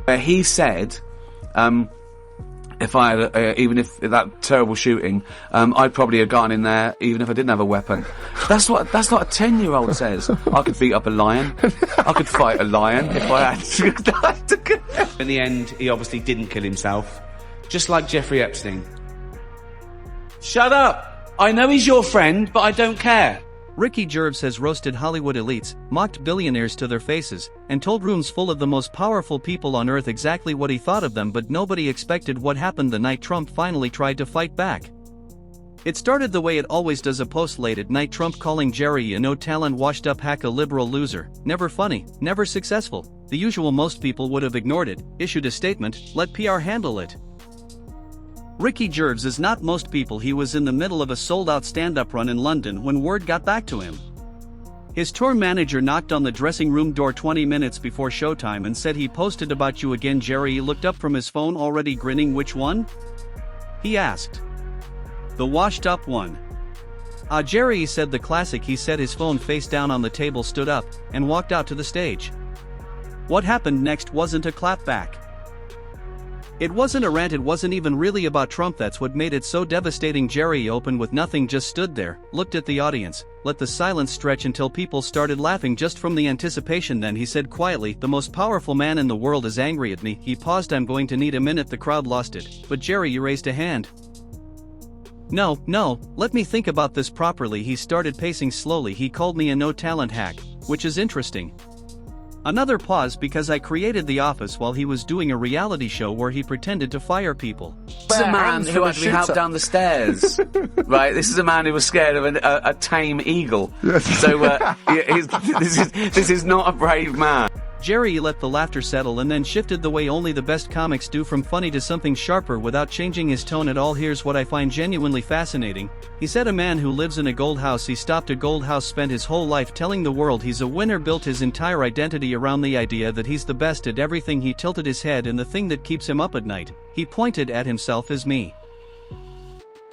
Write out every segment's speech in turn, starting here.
where he said, if I had, even if that terrible shooting, I'd probably have gotten in there even if I didn't have a weapon. That's what a 10-year-old says. I could beat up a lion. I could fight a lion if I had to. In the end, he obviously didn't kill himself, just like Jeffrey Epstein. Shut up! I know he's your friend, but I don't care. Ricky Gervais has roasted Hollywood elites, mocked billionaires to their faces, and told rooms full of the most powerful people on earth exactly what he thought of them, but nobody expected what happened the night Trump finally tried to fight back. It started the way it always does, a post late at night, Trump calling Jerry a no-talent washed-up hack, a liberal loser, never funny, never successful. The usual most people would have ignored it, issued a statement, let PR handle it. Ricky Gervais is not most people. He was in the middle of a sold-out stand-up run in London when word got back to him. His tour manager knocked on the dressing room door 20 minutes before showtime and said, he posted about you again, Jerry. He looked up from his phone, already grinning. Which one? He asked. The washed-up one. Jerry, he said. The classic. He set his phone face down on the table, stood up, and walked out to the stage. What happened next wasn't a clapback. It wasn't a rant, it wasn't even really about Trump. That's what made it so devastating. Jerry opened with nothing, just stood there, looked at the audience, let the silence stretch until people started laughing just from the anticipation. Then he said quietly, the most powerful man in the world is angry at me. He paused. I'm going to need a minute. The crowd lost it. But Jerry, you raised a hand. No, let me think about this properly. He started pacing slowly. He called me a no-talent hack, which is interesting. Another pause, because I created The Office while he was doing a reality show where he pretended to fire people. This is a man who had to be helped down the stairs, right? This is a man who was scared of a tame eagle. So this is not a brave man. Jerry let the laughter settle and then shifted the way only the best comics do, from funny to something sharper without changing his tone at all. Here's what I find genuinely fascinating. He said, a man who lives in a gold house. He stopped a gold house, spent his whole life telling the world he's a winner, built his entire identity around the idea that he's the best at everything. He tilted his head, and the thing that keeps him up at night, he pointed at himself, is me.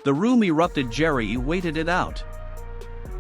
The room erupted. Jerry waited it out.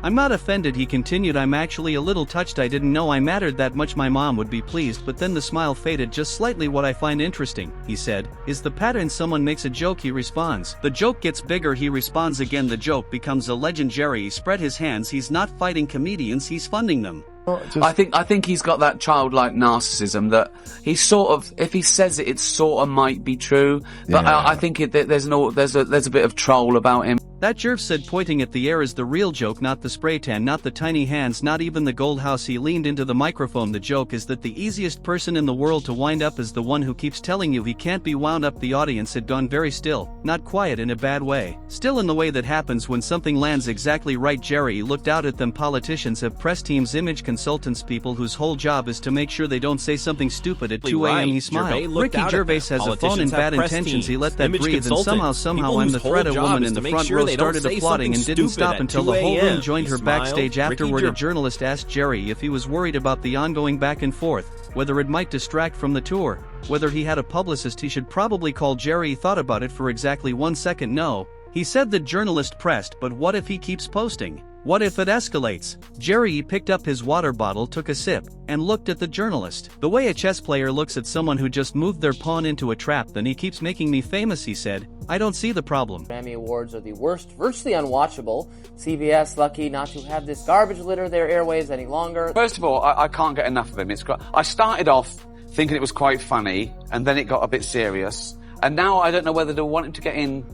I'm not offended, he continued. I'm actually a little touched. I didn't know I mattered that much. My mom would be pleased. But then the smile faded just slightly. What I find interesting, he said, is the pattern. Someone makes a joke, he responds. The joke gets bigger, he responds again. The joke becomes a legend. Jerry spread his hands. He's not fighting comedians, he's funding them. I think he's got that childlike narcissism that he sort of, if he says it, it sort of might be true. But yeah. I think there's a bit of troll about him. That Gervais said, pointing at the air, is the real joke, not the spray tan, not the tiny hands, not even the gold house. He leaned into the microphone. The joke is that the easiest person in the world to wind up is the one who keeps telling you he can't be wound up. The audience had gone very still, not quiet in a bad way, still in the way that happens when something lands exactly right. Jerry looked out at them. Politicians have press teams, image consultants, people whose whole job is to make sure they don't say something stupid at 2 a.m. He smiled. Ricky Gervais has a phone and bad intentions. He let that breathe, and somehow I'm the threat. A woman in the front row started applauding and didn't stop until the whole room joined her backstage. Afterward, a journalist asked Jerry if he was worried about the ongoing back and forth, whether it might distract from the tour, whether he had a publicist he should probably call. Jerry thought about it for exactly 1 second. No, he said. The journalist pressed, but what if he keeps posting? What if it escalates? Jerry picked up his water bottle, took a sip, and looked at the journalist. The way a chess player looks at someone who just moved their pawn into a trap. Then he keeps making me famous, he said. I don't see the problem. Grammy Awards are the worst, virtually unwatchable. CBS lucky not to have this garbage litter their airwaves any longer. First of all, I can't get enough of him. I started off thinking it was quite funny, and then it got a bit serious. And now I don't know whether to want him to get in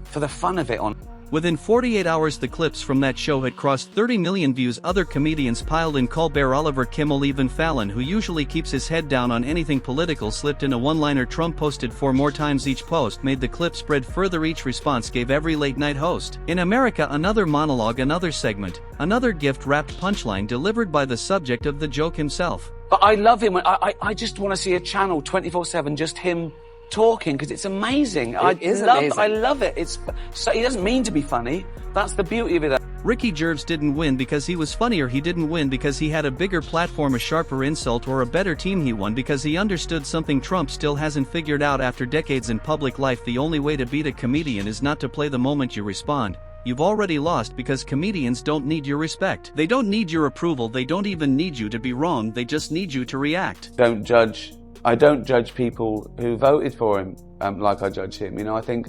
for the fun of it or not. Within 48 hours, the clips from that show had crossed 30 million views. Other comedians piled in. Colbert, Oliver Kimmel, even Fallon, who usually keeps his head down on anything political, slipped in a one-liner. Trump posted 4 more times. Each post made the clip spread further. Each response gave every late-night host in America another monologue, another segment, another gift-wrapped punchline delivered by the subject of the joke himself. But I love him. I just want to see a channel 24/7, just him talking, because it's amazing. Amazing. I love it. He doesn't mean to be funny. That's the beauty of it. Ricky Gervais didn't win because he was funnier. He didn't win because he had a bigger platform, a sharper insult, or a better team. He won because he understood something Trump still hasn't figured out after decades in public life. The only way to beat a comedian is not to play the moment you respond. You've already lost, because comedians don't need your respect. They don't need your approval. They don't even need you to be wrong. They just need you to react. Don't judge I don't judge people who voted for him like I judge him. You know, I think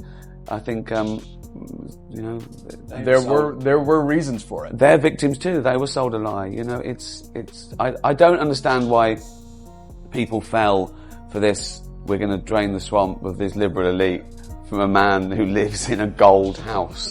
you know, there were reasons for it. They're victims too. They were sold a lie. You know, I don't understand why people fell for this. We're going to drain the swamp of this liberal elite from a man who lives in a gold house.